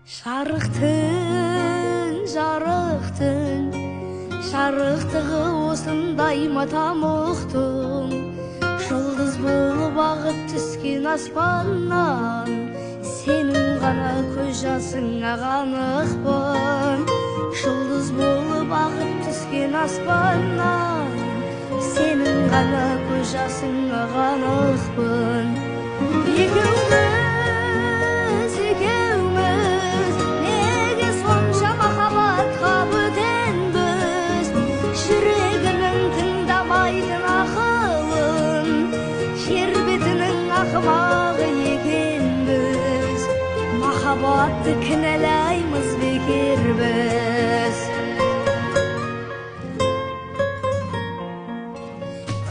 Шарықтың, жарықтың, шарықтығы осындай ма тамұқтың, жұлдыз болып ағып түскен аспаннан, сенің ғана көз жасыңа қанықпын. Жұлдыз болып ағып түскен аспаннан, сенің ғана көз жасыңа қанықпын. Екеуміз, неге сонша махаббатқа бөтенбіз? Жүрегінің тыңдамайтын ақылын, жер бетінің ақымағы екенбіз. Махаббатты кінәлаймыз бекер біз.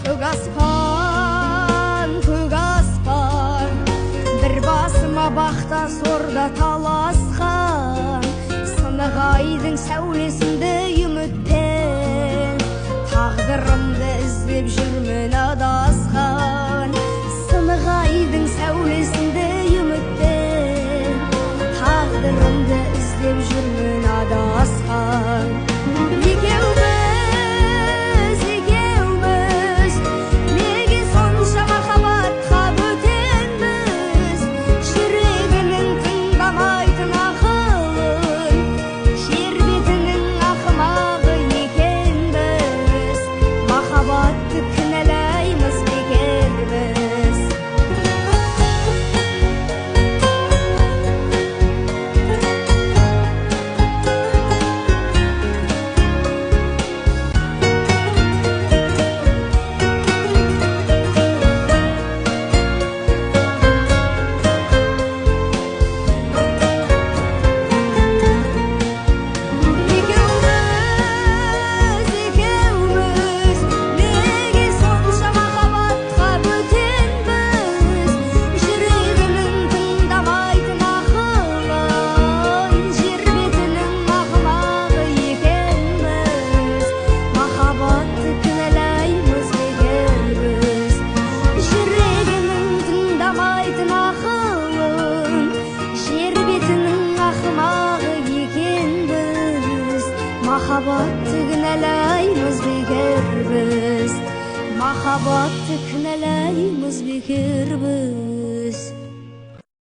Көк аспан, бір басыма бақта сорда таласқан, сынық айдың сәулесінде үмітпен тағдырымды іздеп жүрмін адасқан. Сынық айдың сәулесінде үмітпен тағдырымды іздеп жүрмін адасқан. Махаббатты кінәлаймыз бекер біз. Махаббатты кінәлаймыз бекер біз.